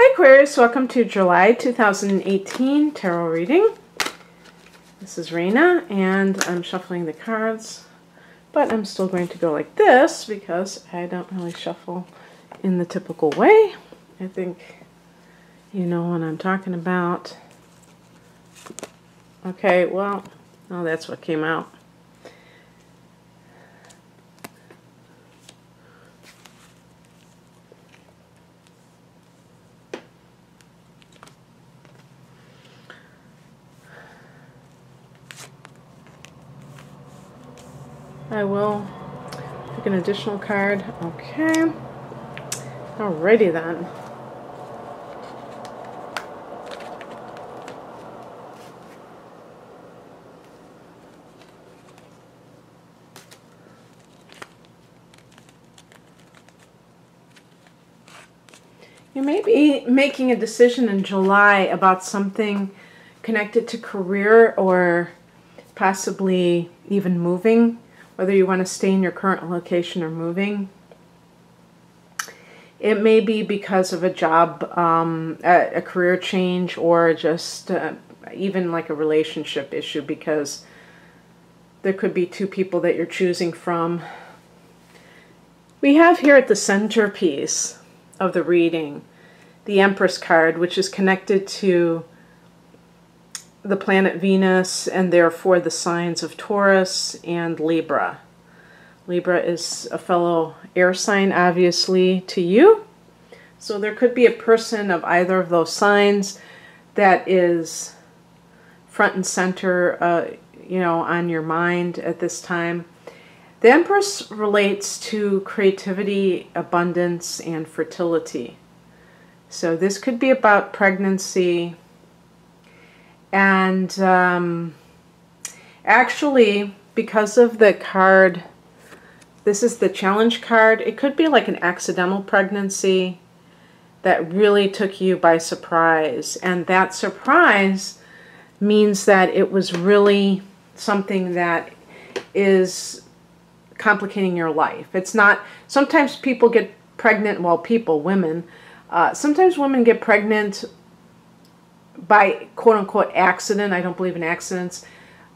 Hi Aquarius, welcome to July 2018 tarot reading. This is Raina and I'm shuffling the cards, but I'm still going to go like this because I don't really shuffle in the typical way. I think you know what I'm talking about. Okay, well, oh, that's what came out. I will pick an additional card. Okay. Alrighty then. You may be making a decision in July about something connected to career or possibly even moving, whether you want to stay in your current location or moving. It may be because of a job, a career change, or just even like a relationship issue, because there could be two people that you're choosing from. We have here at the centerpiece of the reading the Empress card, which is connected to the planet Venus and therefore the signs of Taurus and Libra. Libra is a fellow air sign, obviously, to you. So there could be a person of either of those signs that is front and center, you know, on your mind at this time. The Empress relates to creativity, abundance, and fertility. So this could be about pregnancy. And actually, because of the card, this is the challenge card, it could be like an accidental pregnancy that really took you by surprise. And that surprise means that it was really something that is complicating your life. It's not, sometimes people get pregnant, well, women, sometimes women get pregnant by quote-unquote accident. I don't believe in accidents.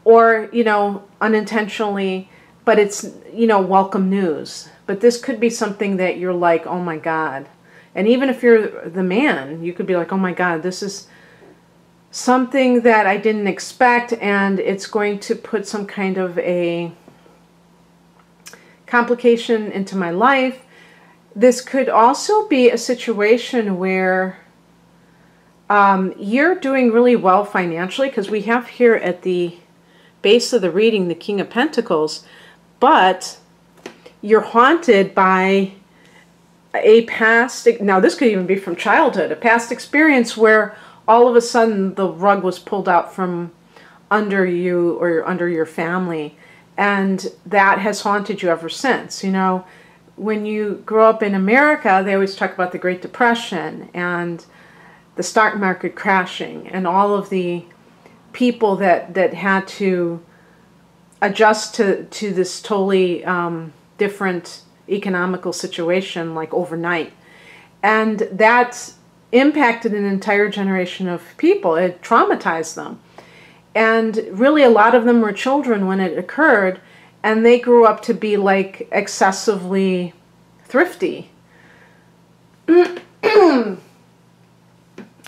Or, you know, unintentionally, but it's, you know, welcome news. But this could be something that you're like, oh my God. And even if you're the man, you could be like, oh my God, this is something that I didn't expect, and it's going to put some kind of a complication into my life. This could also be a situation where you're doing really well financially, because we have here at the base of the reading the King of Pentacles, but you're haunted by a past, now this could even be from childhood, a past experience where all of a sudden the rug was pulled out from under you or under your family, and that has haunted you ever since. You know, when you grow up in America, they always talk about the Great Depression and the stock market crashing and all of the people that had to adjust to this totally different economical situation like overnight. And that impacted an entire generation of people. It traumatized them. And really a lot of them were children when it occurred, and they grew up to be like excessively thrifty.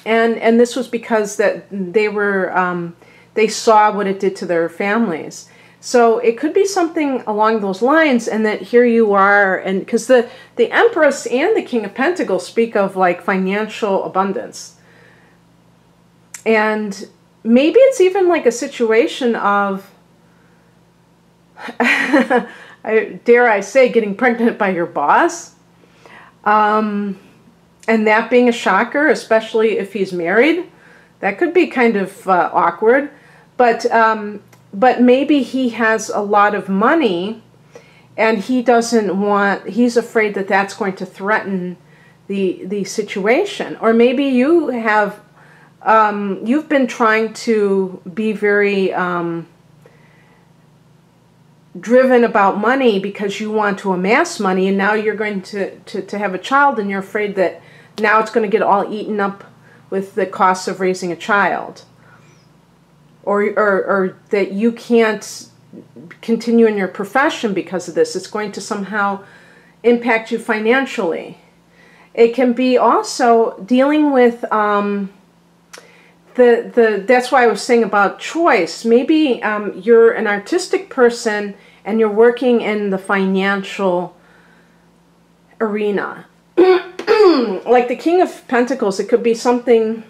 And this was because that they were they saw what it did to their families. So it could be something along those lines, and that here you are, and because the Empress and the King of Pentacles speak of like financial abundance. And maybe it's even like a situation of, dare I say, getting pregnant by your boss. And that being a shocker, especially if he's married. That could be kind of awkward. But maybe he has a lot of money and he doesn't want, he's afraid that that's going to threaten the situation. Or maybe you have, you've been trying to be very driven about money because you want to amass money, and now you're going to have a child, and you're afraid that now it's going to get all eaten up with the costs of raising a child. Or that you can't continue in your profession because of this. It's going to somehow impact you financially. It can be also dealing with that's why I was saying about choice. Maybe you're an artistic person and you're working in the financial arena. Like the King of Pentacles, it could be something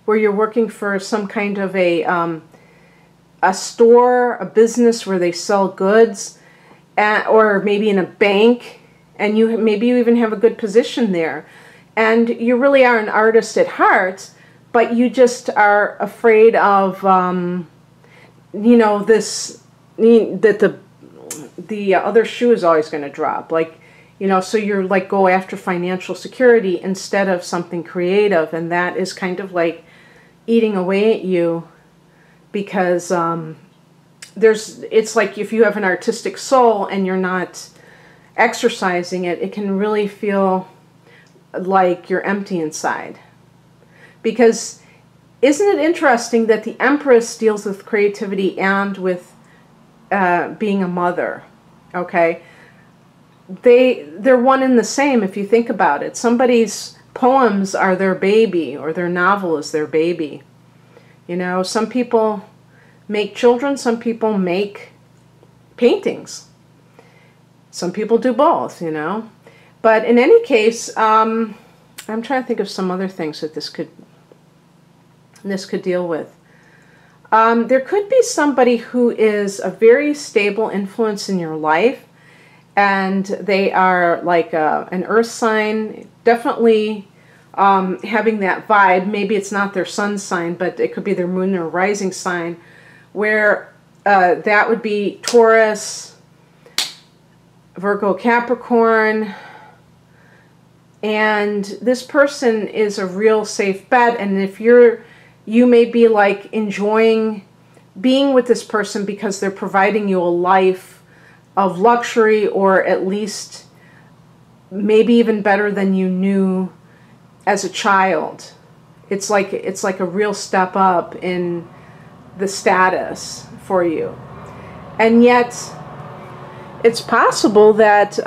where you're working for some kind of a store, a business where they sell goods, or maybe in a bank, and maybe you even have a good position there. And you really are an artist at heart, but you just are afraid of, you know, that the other shoe is always going to drop. Like, you know, so you're like go after financial security instead of something creative, and that is kind of like eating away at you, because it's like if you have an artistic soul and you're not exercising it, it can really feel like you're empty inside. Because isn't it interesting that the Empress deals with creativity and with being a mother? Okay, they're one and the same if you think about it. Somebody's poems are their baby, or their novel is their baby. You know, some people make children, some people make paintings. Some people do both, you know. But in any case, I'm trying to think of some other things that this could deal with. There could be somebody who is a very stable influence in your life, and they are like an earth sign, definitely having that vibe. Maybe it's not their sun sign, but it could be their moon or rising sign, where that would be Taurus, Virgo, Capricorn. And this person is a real safe bet. And if you may be like enjoying being with this person because they're providing you a life of luxury, or at least maybe even better than you knew as a child. It's like a real step up in the status for you. And yet it's possible that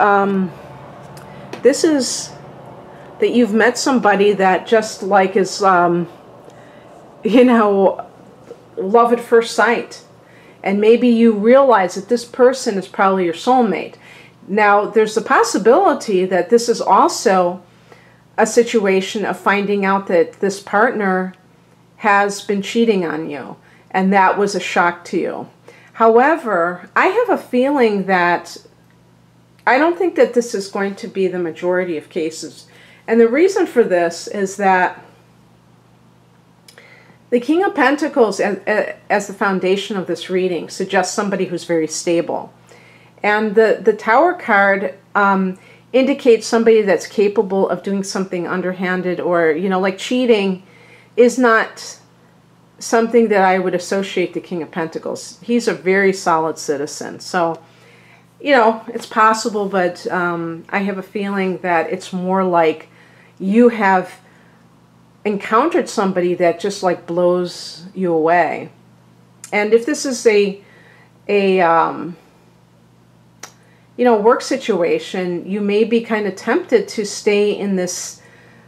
that you've met somebody that just like is you know, love at first sight. And maybe you realize that this person is probably your soulmate. Now, there's the possibility that this is also a situation of finding out that this partner has been cheating on you, and that was a shock to you. However, I have a feeling that I don't think that this is going to be the majority of cases. And the reason for this is that the King of Pentacles, as the foundation of this reading, suggests somebody who's very stable. And the Tower card indicates somebody that's capable of doing something underhanded, or, you know, like cheating is not something that I would associate the King of Pentacles. He's a very solid citizen. So, you know, it's possible, but I have a feeling that it's more like you have encountered somebody that just like blows you away. And if this is a you know, work situation, you may be kind of tempted to stay in the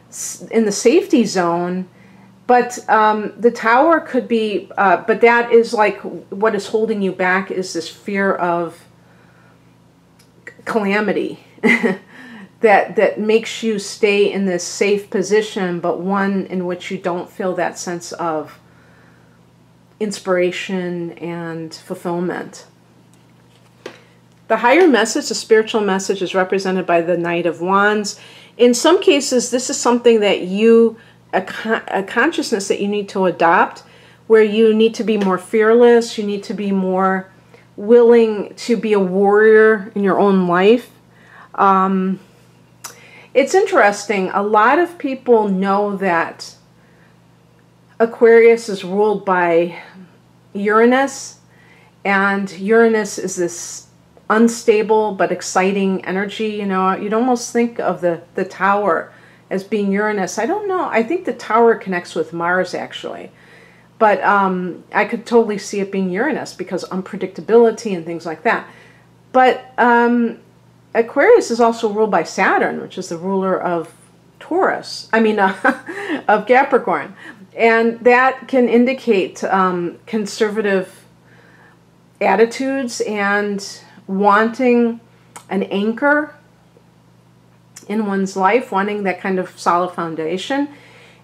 safety zone, but the Tower could be, but that is like what is holding you back is this fear of calamity that makes you stay in this safe position, but one in which you don't feel that sense of inspiration and fulfillment. The higher message, the spiritual message, is represented by the Knight of Wands. In some cases, this is something that a consciousness that you need to adopt, where you need to be more fearless, you need to be more willing to be a warrior in your own life. It's interesting, a lot of people know that Aquarius is ruled by Uranus, and Uranus is this unstable but exciting energy. You know, you'd almost think of the tower as being Uranus. I don't know. I think the tower connects with Mars, actually. But I could totally see it being Uranus because unpredictability and things like that. But Aquarius is also ruled by Saturn, which is the ruler of Taurus. I mean, of Capricorn. And that can indicate conservative attitudes and wanting an anchor in one's life, wanting that kind of solid foundation.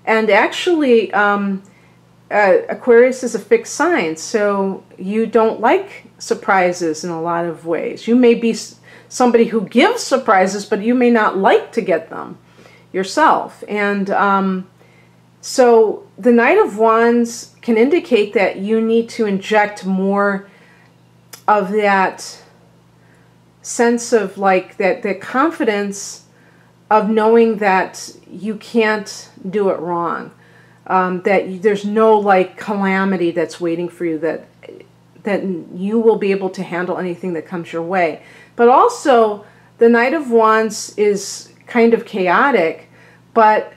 And actually, Aquarius is a fixed sign, so you don't like surprises in a lot of ways. You may be somebody who gives surprises, but you may not like to get them yourself. And so the Knight of Wands can indicate that you need to inject more of that sense of like that confidence of knowing that you can't do it wrong. That there's no like calamity that's waiting for you, that you will be able to handle anything that comes your way. But also, the Knight of Wands is kind of chaotic, but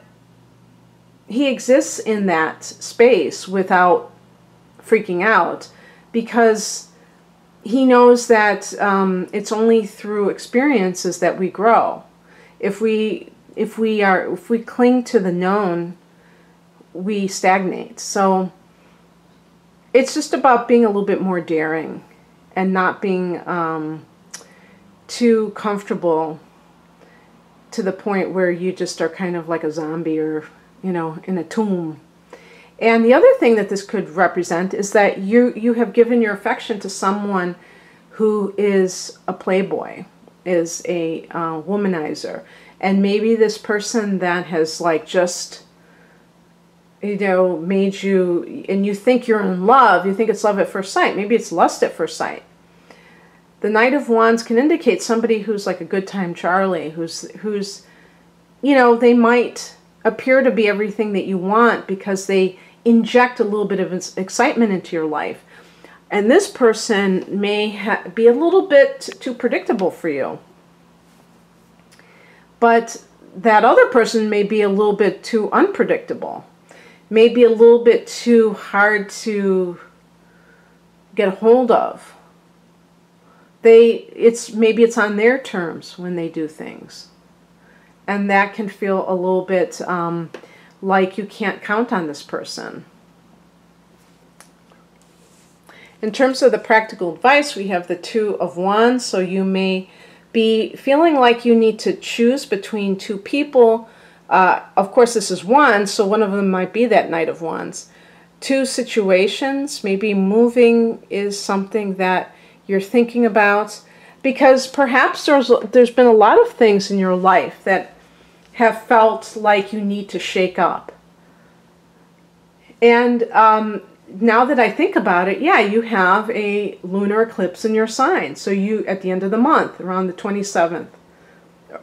he exists in that space without freaking out, because he knows that it's only through experiences that we grow. If we cling to the known, we stagnate. So it's just about being a little bit more daring and not being too comfortable to the point where you just are kind of like a zombie or, you know, in a tomb. And the other thing that this could represent is that you have given your affection to someone who is a playboy, is a womanizer. And maybe this person that has like just, you know, made you, and you think you're in love, you think it's love at first sight. Maybe it's lust at first sight. The Knight of Wands can indicate somebody who's like a good time Charlie, who's you know, they might appear to be everything that you want because they inject a little bit of excitement into your life. And this person may be a little bit too predictable for you. But that other person may be a little bit too unpredictable. Maybe a little bit too hard to get a hold of. Maybe it's on their terms when they do things. And that can feel a little bit like you can't count on this person. In terms of the practical advice, we have the Two of Wands. So you may be feeling like you need to choose between two people. Of course, this is one, so one of them might be that Knight of Wands. Two situations, maybe moving is something that you're thinking about, because perhaps there's been a lot of things in your life that have felt like you need to shake up. And now that I think about it, yeah, you have a lunar eclipse in your sign. So you, at the end of the month, around the 27th,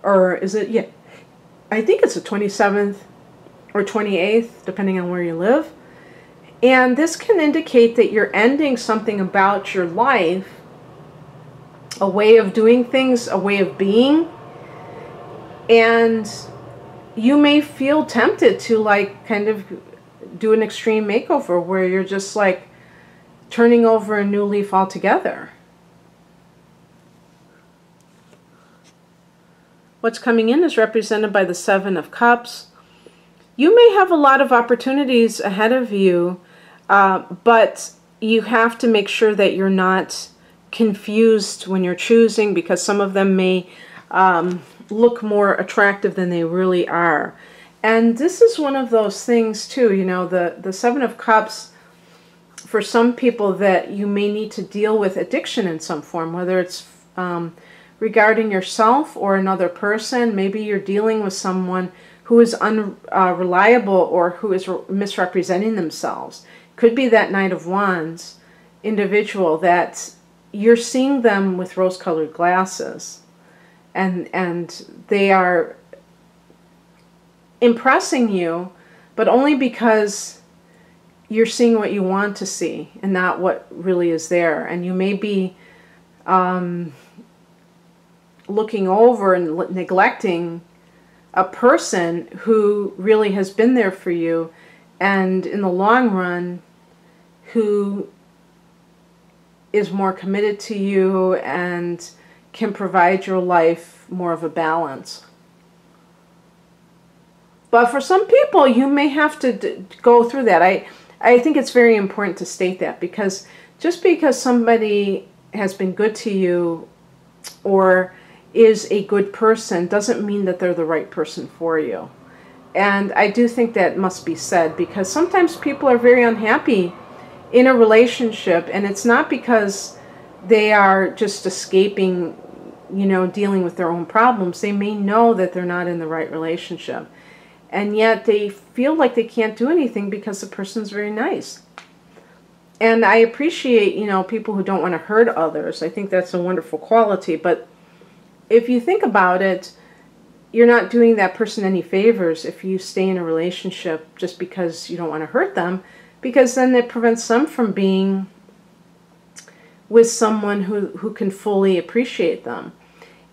or is it, yeah, I think it's the 27th or 28th, depending on where you live. And this can indicate that you're ending something about your life, a way of doing things, a way of being. And you may feel tempted to like kind of do an extreme makeover where you're just like turning over a new leaf altogether. What's coming in is represented by the Seven of Cups. You may have a lot of opportunities ahead of you, but you have to make sure that you're not confused when you're choosing, because some of them may look more attractive than they really are. And this is one of those things too, you know, the Seven of Cups, for some people that you may need to deal with addiction in some form, whether it's regarding yourself or another person. Maybe you're dealing with someone who is unreliable or who is misrepresenting themselves. Could be that Knight of Wands individual that you're seeing them with rose-colored glasses, and they are impressing you, but only because you're seeing what you want to see and not what really is there. And you may be looking over and neglecting a person who really has been there for you, and in the long run who is more committed to you and can provide your life more of a balance. But for some people, you may have to go through that. I think it's very important to state that, because just because somebody has been good to you or is a good person doesn't mean that they're the right person for you. And I do think that must be said, because sometimes people are very unhappy in a relationship, and it's not because they are just escaping, you know, dealing with their own problems. They may know that they're not in the right relationship, and yet they feel like they can't do anything because the person's very nice. And I appreciate, you know, people who don't want to hurt others. I think that's a wonderful quality. But if you think about it, you're not doing that person any favors if you stay in a relationship just because you don't want to hurt them, because then it prevents them from being with someone who can fully appreciate them.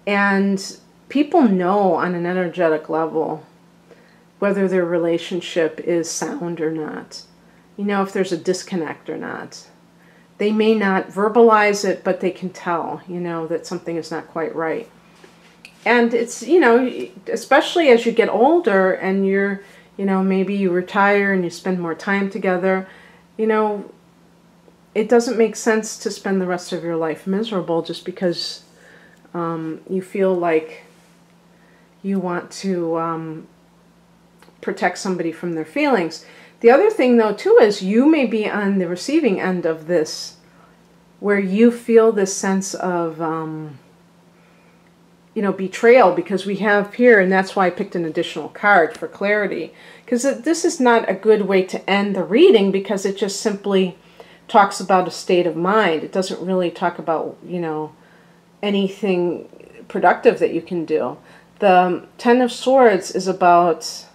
And people know on an energetic level whether their relationship is sound or not. You know, if there's a disconnect or not. They may not verbalize it, but they can tell, you know, that something is not quite right. And it's, you know, especially as you get older and you're, you know, maybe you retire and you spend more time together, you know, it doesn't make sense to spend the rest of your life miserable just because you feel like you want to protect somebody from their feelings. The other thing, though, too, is you may be on the receiving end of this, where you feel this sense of, you know, betrayal, because we have here, and that's why I picked an additional card for clarity, because this is not a good way to end the reading, because it just simply talks about a state of mind. It doesn't really talk about, you know, anything productive that you can do. The Ten of Swords is about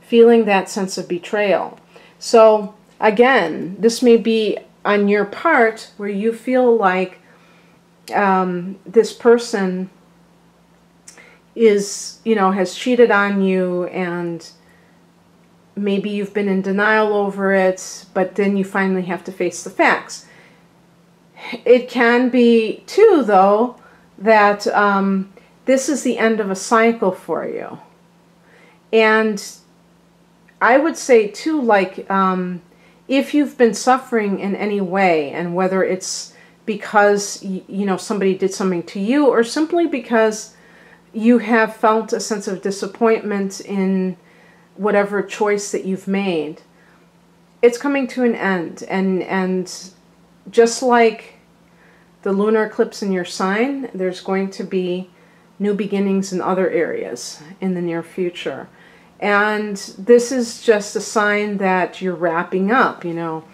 feeling that sense of betrayal. So again, this may be on your part where you feel like this person is, you know, has cheated on you, and maybe you've been in denial over it, but then you finally have to face the facts. It can be too, though, that this is the end of a cycle for you. And I would say too, like, if you've been suffering in any way, and whether it's because, you know, somebody did something to you, or simply because you have felt a sense of disappointment in whatever choice that you've made, it's coming to an end. And just like the lunar eclipse in your sign, there's going to be new beginnings in other areas in the near future. And this is just a sign that you're wrapping up, you know,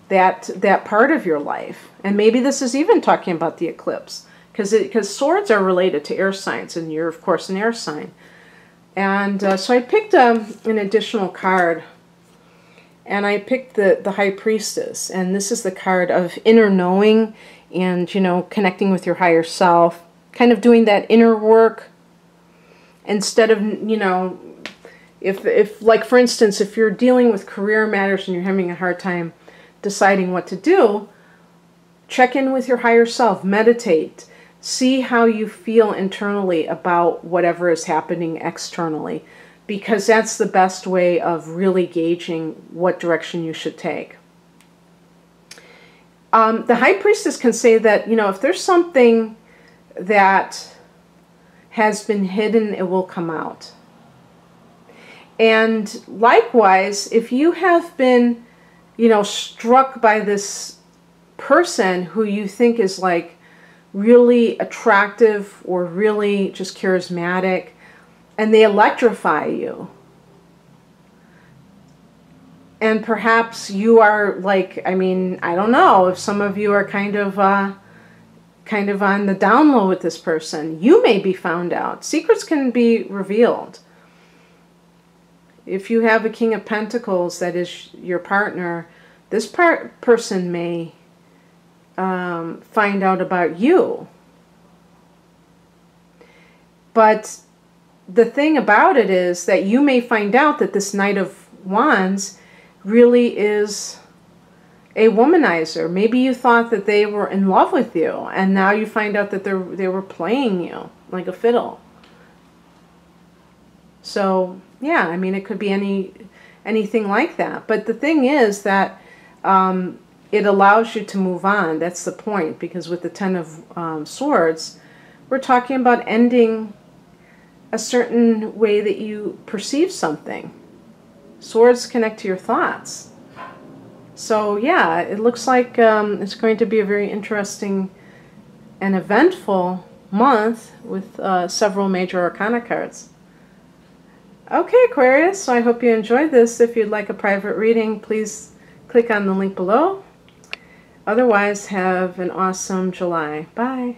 that part of your life. And maybe this is even talking about the eclipse, because swords are related to air signs, and you're, of course, an air sign. And so I picked an additional card, and I picked the High Priestess. And this is the card of inner knowing and, you know, connecting with your higher self, kind of doing that inner work instead of, you know, if like, for instance, if you're dealing with career matters and you're having a hard time deciding what to do, check in with your higher self, meditate, see how you feel internally about whatever is happening externally, because that's the best way of really gauging what direction you should take. The High Priestess can say that, you know, if there's something that has been hidden, it will come out. And likewise, if you have been, you know, struck by this person who you think is like really attractive or really just charismatic, and they electrify you, and perhaps you are like, I mean, I don't know, if some of you are kind of on the down low with this person, you may be found out. Secrets can be revealed. If you have a King of Pentacles that is your partner, this person may find out about you. But the thing about it is that you may find out that this Knight of Wands really is a womanizer. Maybe you thought that they were in love with you, and now you find out that they were playing you like a fiddle. So yeah, I mean, it could be anything like that. But the thing is that it allows you to move on. That's the point, because with the Ten of Swords, we're talking about ending a certain way that you perceive something. Swords connect to your thoughts. So yeah, it looks like it's going to be a very interesting and eventful month with several major arcana cards. Okay, Aquarius, so I hope you enjoyed this. If you'd like a private reading, please click on the link below. Otherwise, have an awesome July. Bye.